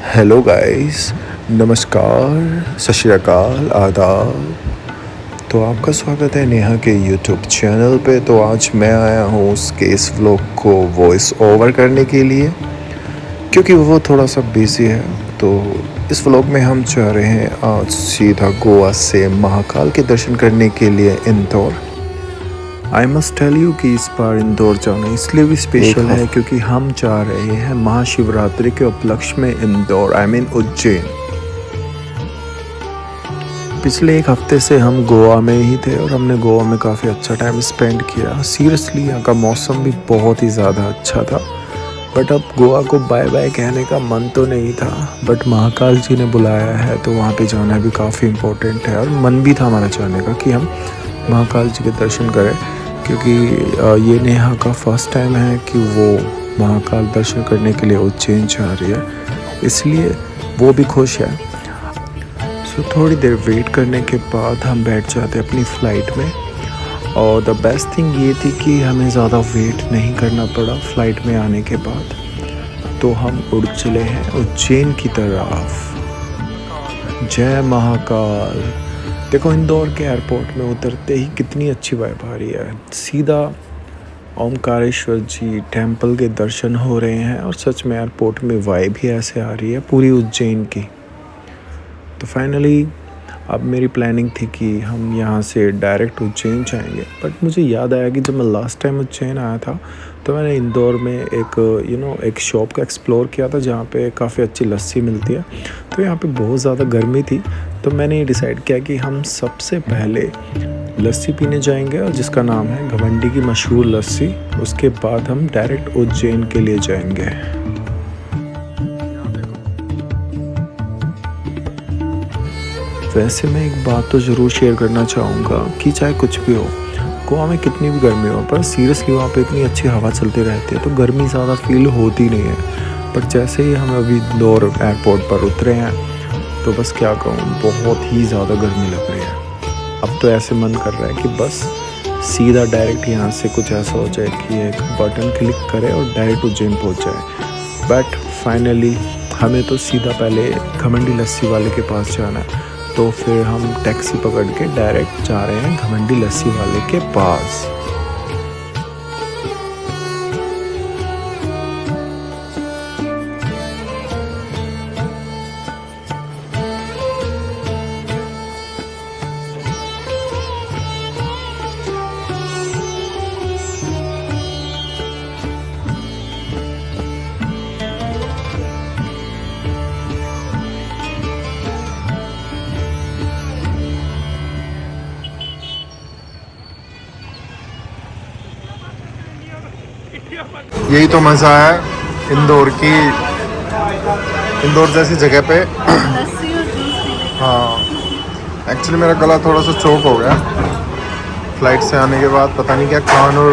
Hello guys, नमस्कार, सत श्री अकाल, आदाब। तो आपका स्वागत है नेहा के यूट्यूब चैनल पे। तो आज मैं आया हूँ उसके इस व्लॉग को वॉइस ओवर करने के लिए, क्योंकि वो थोड़ा सा बिजी है। तो इस व्लॉग में हम जा रहे हैं आज सीधा गोवा से महाकाल के दर्शन करने के लिए Indore. I must tell you कि इस बार इंदौर जाना इसलिए भी स्पेशल है क्योंकि हम जा रहे हैं महाशिवरात्रि के उपलक्ष्य में इंदौर, आई मीन उज्जैन। पिछले एक हफ्ते से हम गोवा में ही थे और हमने गोवा में काफ़ी अच्छा टाइम स्पेंड किया। सीरियसली यहाँ का मौसम भी बहुत ही ज़्यादा अच्छा था। बट अब गोवा को बाय बाय कहने का मन तो नहीं था, बट महाकाल जी ने बुलाया है तो वहाँ पे जाना भी काफ़ी इम्पोर्टेंट है। और मन भी था हमारा जाने का कि हम महाकाल जी के दर्शन करें, क्योंकि ये नेहा का फर्स्ट टाइम है कि वो महाकाल दर्शन करने के लिए उज्जैन जा रही है, इसलिए वो भी खुश है। सो थोड़ी देर वेट करने के बाद हम बैठ जाते अपनी फ़्लाइट में। और द बेस्ट थिंग ये थी कि हमें ज़्यादा वेट नहीं करना पड़ा फ़्लाइट में आने के बाद। तो हम उड़ चले हैं उज्जैन की तरफ। जय महाकाल। देखो, इंदौर के एयरपोर्ट में उतरते ही कितनी अच्छी वाइब आ रही है। सीधा ओमकारेश्वर जी टेंपल के दर्शन हो रहे हैं और सच में एयरपोर्ट में वाइब ही ऐसे आ रही है पूरी उज्जैन की। तो फाइनली अब मेरी प्लानिंग थी कि हम यहाँ से डायरेक्ट उज्जैन जाएंगे, बट मुझे याद आया कि जब मैं लास्ट टाइम उज्जैन आया था तो मैंने इंदौर में एक शॉप का एक्सप्लोर किया था जहाँ पे काफ़ी अच्छी लस्सी मिलती है। तो यहाँ पे बहुत ज़्यादा गर्मी थी, तो मैंने ये डिसाइड किया कि हम सबसे पहले लस्सी पीने जाएंगे, और जिसका नाम है घमंडी की मशहूर लस्सी। उसके बाद हम डायरेक्ट उज्जैन के लिए जाएंगे। वैसे मैं एक बात तो ज़रूर शेयर करना चाहूँगा कि चाहे कुछ भी हो, गोवा में कितनी भी गर्मी हो, पर सीरियसली वहाँ पे इतनी अच्छी हवा चलती रहती है तो गर्मी ज़्यादा फील होती नहीं है। पर जैसे ही हम अभी इंदौर एयरपोर्ट पर उतरे हैं तो बस क्या कहूँ, बहुत ही ज़्यादा गर्मी लग रही है। अब तो ऐसे मन कर रहा है कि बस सीधा डायरेक्ट यहाँ से कुछ ऐसा हो जाए कि एक बटन क्लिक करे और डायरेक्ट उज्जैन पहुँच जाए। बट फाइनली हमें तो सीधा पहले घमंडी लस्सी वाले के पास जाना है, तो फिर हम टैक्सी पकड़ के डायरेक्ट जा रहे हैं घमंडी लस्सी वाले के पास। यही तो मज़ा है इंदौर जैसी जगह पे। लस्सी और जूस पीने का। हाँ, एक्चुअली मेरा गला थोड़ा सा चोक हो गया फ्लाइट से आने के बाद। पता नहीं क्या, कान और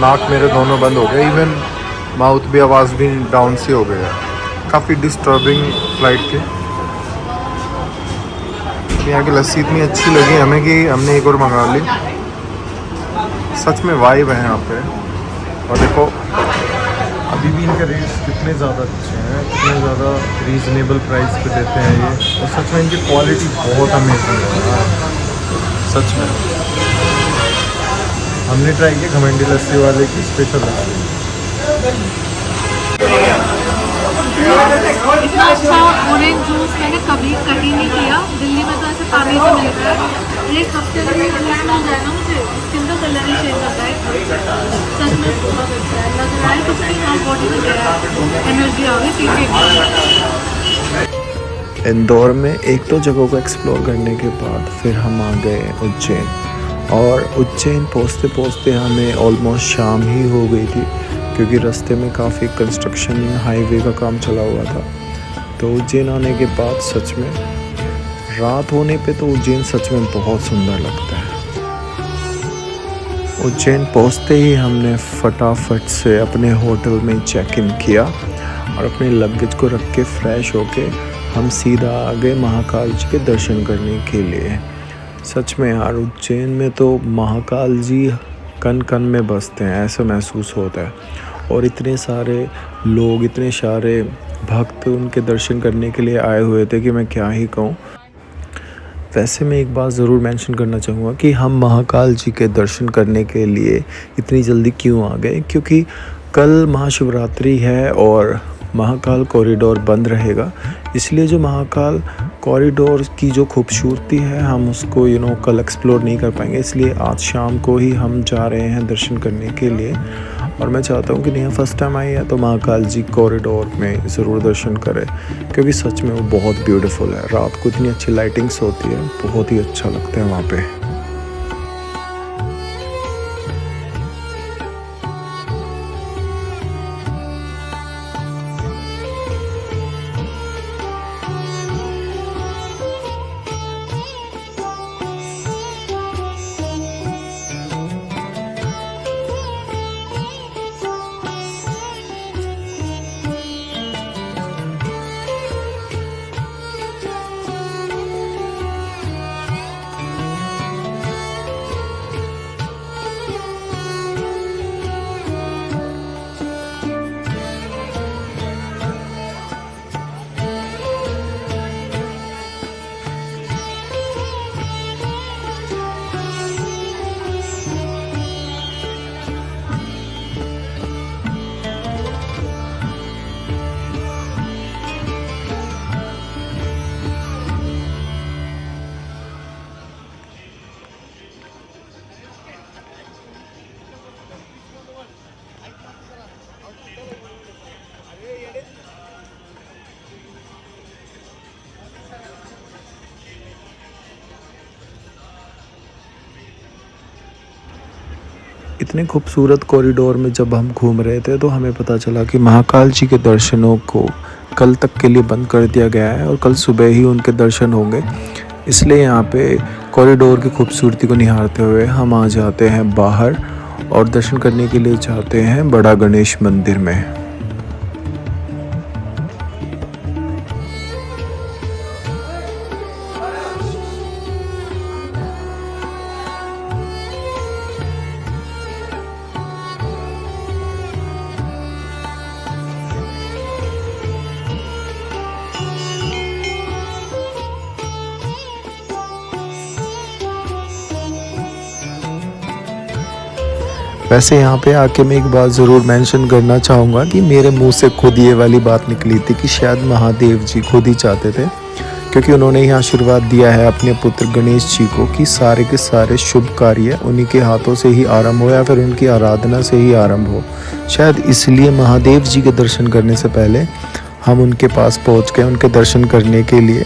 नाक मेरे दोनों बंद हो गए, इवन माउथ भी, आवाज़ भी डाउन सी हो गई है। काफ़ी डिस्टर्बिंग फ्लाइट थी। यहाँ की लस्सी इतनी अच्छी लगी हमें कि हमने एक और मंगा ली। सच में वाइब है यहाँ पे। और देखो अभी भी इनके रेट्स कितने ज़्यादा अच्छे हैं, कितने ज़्यादा रीज़नेबल प्राइस पे देते हैं ये। और सच में इनकी क्वालिटी बहुत अमेजिंग है यार, सच में। हमने ट्राई किया घमंडी लस्सी वाले की स्पेशल लस्सी। इतना अच्छा ऑरेंज जूस मैंने कभी कहीं नहीं पिया। दिल्ली में तो ऐसे पानी से मिलता है। एक हफ्ते में जूस मिल जाए ना मुझे, स्किन का कलर ही चेंज होता है। सच में बहुत अच्छा है, लग रहा है कुछ नहीं, हाँ बॉडी में गया, एनर्जी आ गई पीके। इंदौर में एक दो जगहों को एक्सप्लोर करने के बाद फिर हम आ गए उज्जैन। और उज्जैन पहुँचते पहुँचते हमें ऑलमोस्ट शाम ही हो गई थी, क्योंकि रास्ते में काफ़ी कंस्ट्रक्शन हाईवे का काम चला हुआ था। तो उज्जैन आने के बाद सच में रात होने पे तो उज्जैन सच में बहुत सुंदर लगता है। उज्जैन पहुँचते ही हमने फटाफट से अपने होटल में चेक इन किया और अपने लगेज को रख के फ्रेश होके हम सीधा आ गए महाकाल जी के दर्शन करने के लिए। सच में यार, उज्जैन में तो महाकाल जी कन कन में बसते हैं, ऐसा महसूस होता है। और इतने सारे लोग, इतने सारे भक्त उनके दर्शन करने के लिए आए हुए थे कि मैं क्या ही कहूँ। वैसे मैं एक बात ज़रूर मेंशन करना चाहूँगा कि हम महाकाल जी के दर्शन करने के लिए इतनी जल्दी क्यों आ गए, क्योंकि कल महाशिवरात्रि है और महाकाल कॉरिडोर बंद रहेगा। इसलिए जो महाकाल कॉरिडोर की जो खूबसूरती है हम उसको कल एक्सप्लोर नहीं कर पाएंगे। इसलिए आज शाम को ही हम जा रहे हैं दर्शन करने के लिए। और मैं चाहता हूँ कि नेहा फर्स्ट टाइम आई है तो महाकाल जी कॉरिडोर में ज़रूर दर्शन करें, क्योंकि सच में वो बहुत ब्यूटीफुल है। रात को इतनी अच्छी लाइटिंग्स होती है, बहुत ही अच्छा लगता है वहाँ पे। इतने खूबसूरत कॉरिडोर में जब हम घूम रहे थे तो हमें पता चला कि महाकाल जी के दर्शनों को कल तक के लिए बंद कर दिया गया है और कल सुबह ही उनके दर्शन होंगे। इसलिए यहाँ पे कॉरिडोर की खूबसूरती को निहारते हुए हम आ जाते हैं बाहर और दर्शन करने के लिए जाते हैं बड़ा गणेश मंदिर में। वैसे यहाँ पे आके मैं एक बात ज़रूर मेंशन करना चाहूँगा कि मेरे मुंह से खुद ये वाली बात निकली थी कि शायद महादेव जी खुद ही चाहते थे, क्योंकि उन्होंने ही आशीर्वाद दिया है अपने पुत्र गणेश जी को कि सारे के सारे शुभ कार्य उन्हीं के हाथों से ही आरंभ हो या फिर उनकी आराधना से ही आरंभ हो। शायद इसलिए महादेव जी के दर्शन करने से पहले हम उनके पास पहुँच गए उनके दर्शन करने के लिए।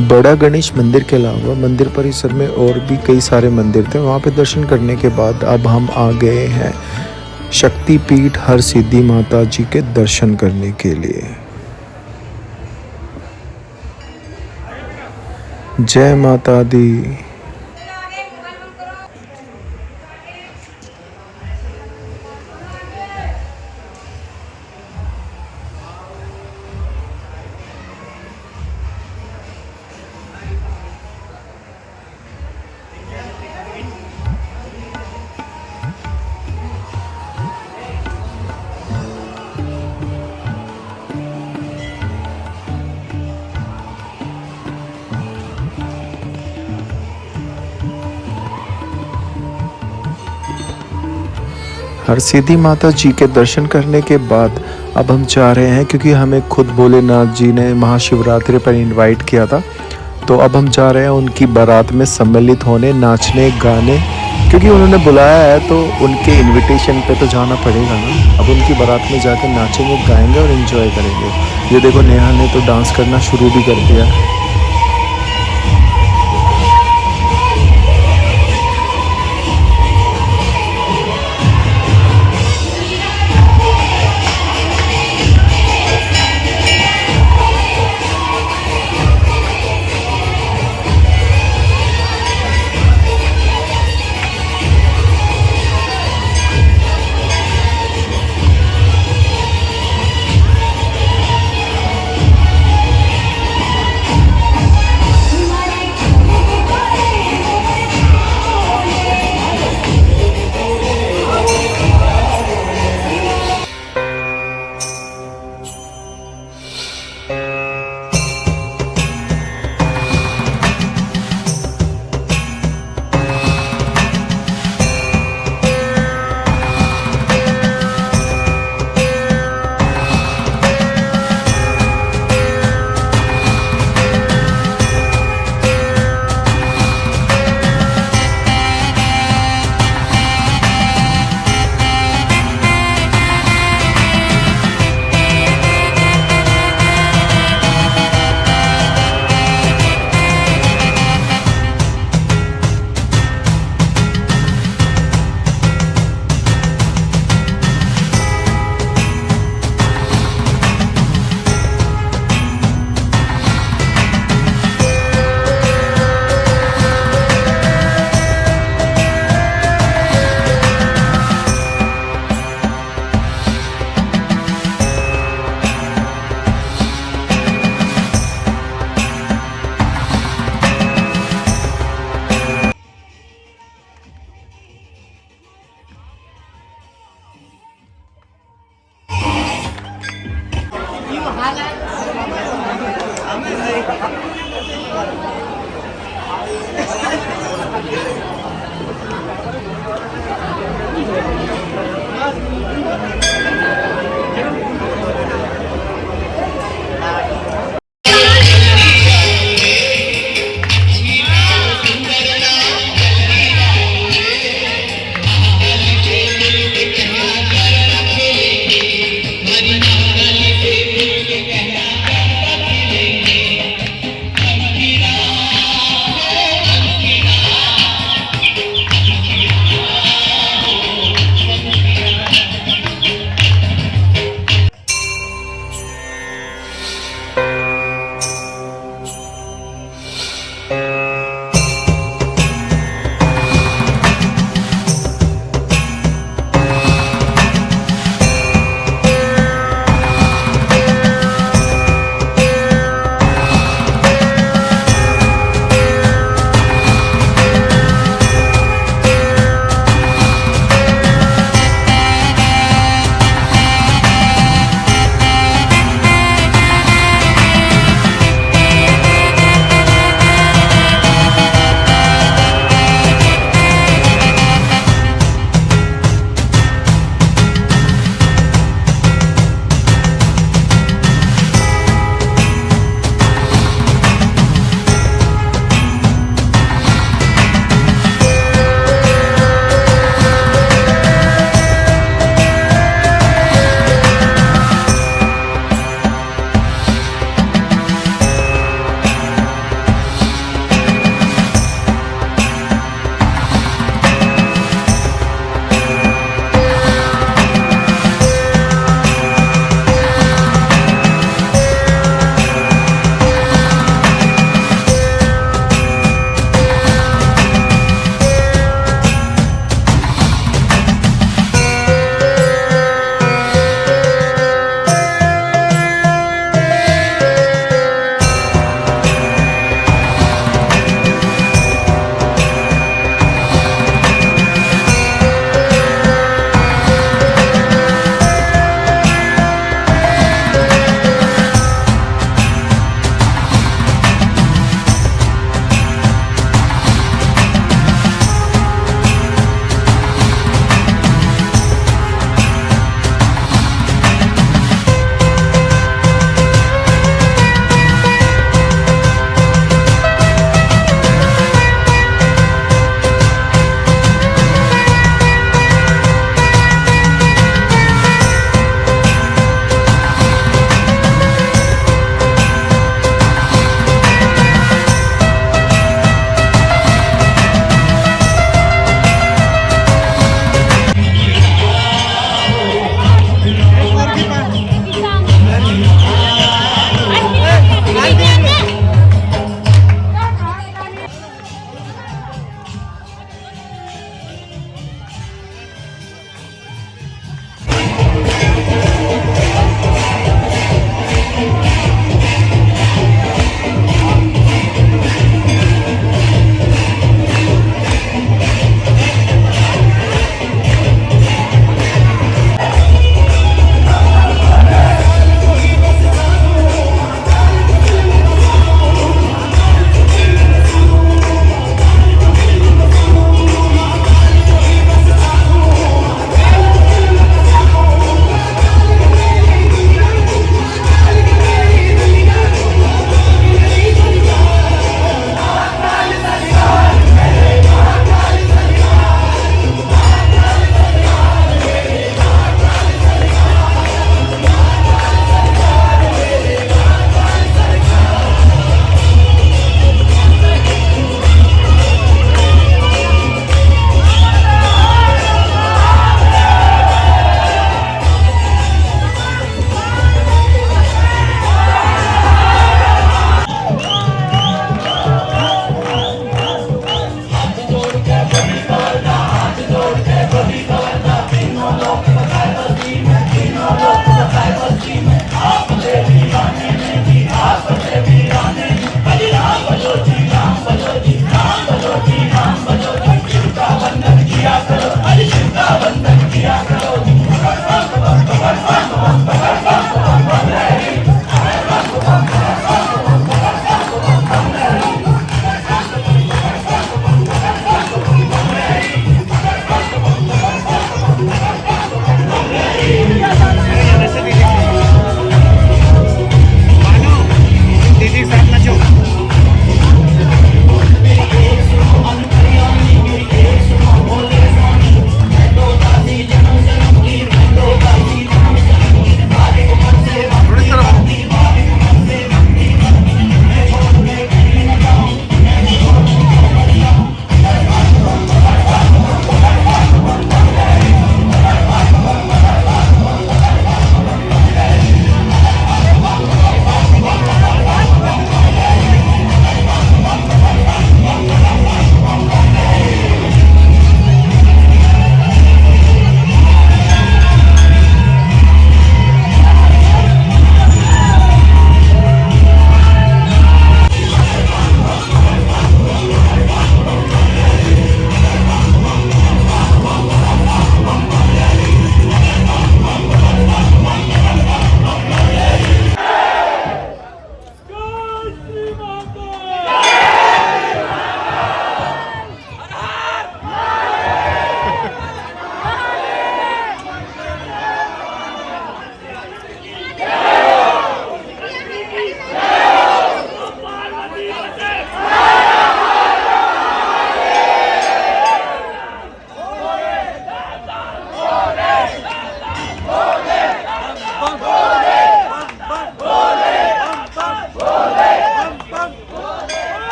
बड़ा गणेश मंदिर के अलावा मंदिर परिसर में और भी कई सारे मंदिर थे। वहाँ पे दर्शन करने के बाद अब हम आ गए हैं शक्तिपीठ हरसिद्धि माता जी के दर्शन करने के लिए। जय माता दी। हरसिद्धि माता जी के दर्शन करने के बाद अब हम जा रहे हैं, क्योंकि हमें खुद भोलेनाथ जी ने महाशिवरात्रि पर इनवाइट किया था, तो अब हम जा रहे हैं उनकी बारात में सम्मिलित होने, नाचने गाने, क्योंकि उन्होंने बुलाया है तो उनके इनविटेशन पे तो जाना पड़ेगा ना। अब उनकी बारात में जाकर नाचेंगे गाएंगे और एंजॉय करेंगे। ये देखो नेहा ने तो डांस करना शुरू भी कर दिया।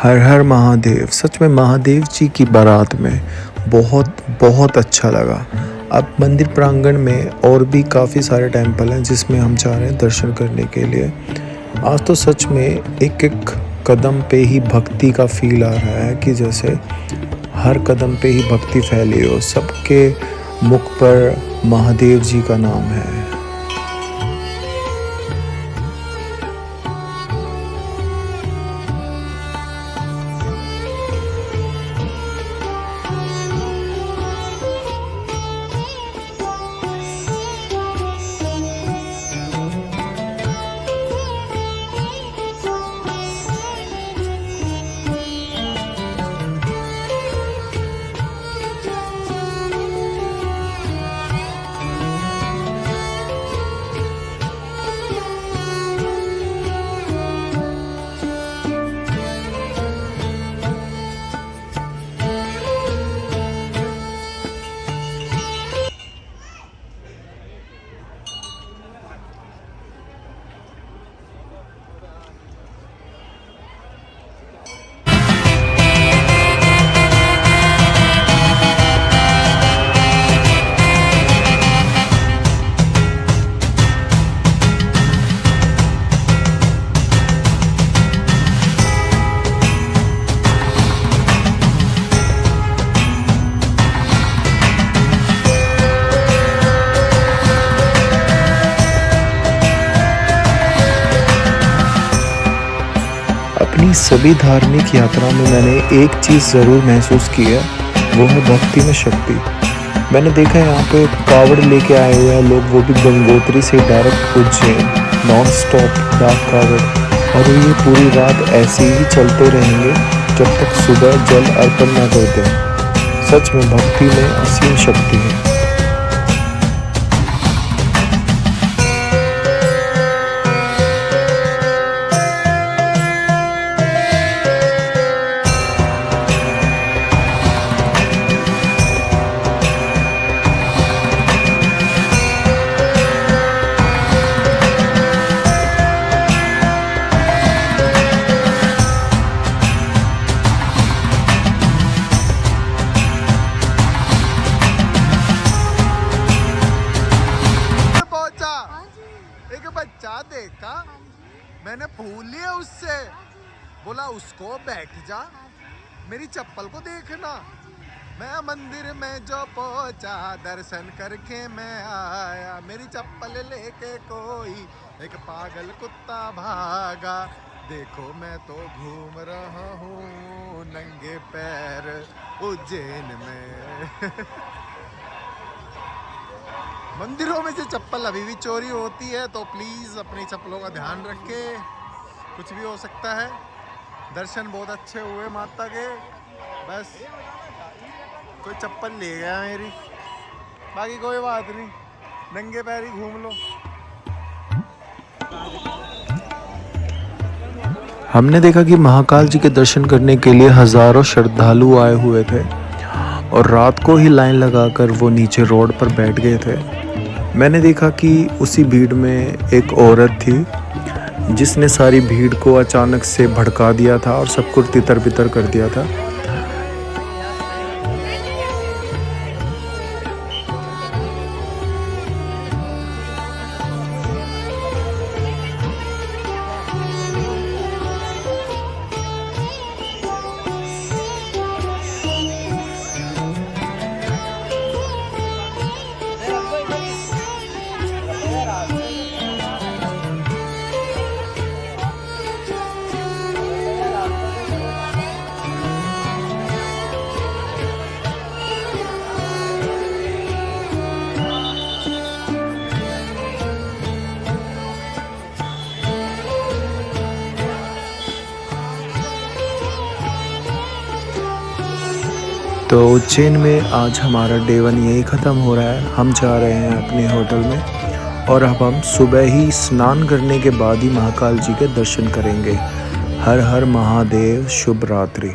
हर हर महादेव। सच में महादेव जी की बारात में बहुत बहुत अच्छा लगा। अब मंदिर प्रांगण में और भी काफ़ी सारे टेंपल हैं जिसमें हम जा रहे हैं दर्शन करने के लिए। आज तो सच में एक एक कदम पे ही भक्ति का फील आ रहा है कि जैसे हर कदम पे ही भक्ति फैली हो, सबके मुख पर महादेव जी का नाम है। अपनी सभी धार्मिक यात्रा में मैंने एक चीज़ ज़रूर महसूस की है, वो है भक्ति में शक्ति। मैंने देखा है यहाँ पे कावड़ लेके आए हुए हैं लोग, वो भी गंगोत्री से डायरेक्ट उज्जैन, नॉन स्टॉप डाक कावड़, और ये पूरी रात ऐसे ही चलते रहेंगे जब तक सुबह जल अर्पण न कर दें। सच में भक्ति में असीम शक्ति है। एक बच्चा देखा, मैंने फूल लिया उससे, बोला उसको बैठ जा, मेरी चप्पल को देखना। मैं मंदिर में जो पहुंचा, दर्शन करके मैं आया, मेरी चप्पल लेके कोई एक पागल कुत्ता भागा। देखो मैं तो घूम रहा हूँ नंगे पैर उज्जैन में। मंदिरों में से चप्पल अभी भी चोरी होती है, तो प्लीज़ अपनी चप्पलों का ध्यान रखें, कुछ भी हो सकता है। दर्शन बहुत अच्छे हुए माता के, बस कोई चप्पल ले गया मेरी, बाकी कोई बात नहीं, नंगे पैर ही घूम लो। हमने देखा कि महाकाल जी के दर्शन करने के लिए हज़ारों श्रद्धालु आए हुए थे और रात को ही लाइन लगाकर वो नीचे रोड पर बैठ गए थे। मैंने देखा कि उसी भीड़ में एक औरत थी जिसने सारी भीड़ को अचानक से भड़का दिया था और सबको तितर बितर कर दिया था। तो उज्जैन में आज हमारा डे 1 यही ख़त्म हो रहा है। हम जा रहे हैं अपने होटल में और अब हम सुबह ही स्नान करने के बाद ही महाकाल जी के दर्शन करेंगे। हर हर महादेव, शुभ रात्रि।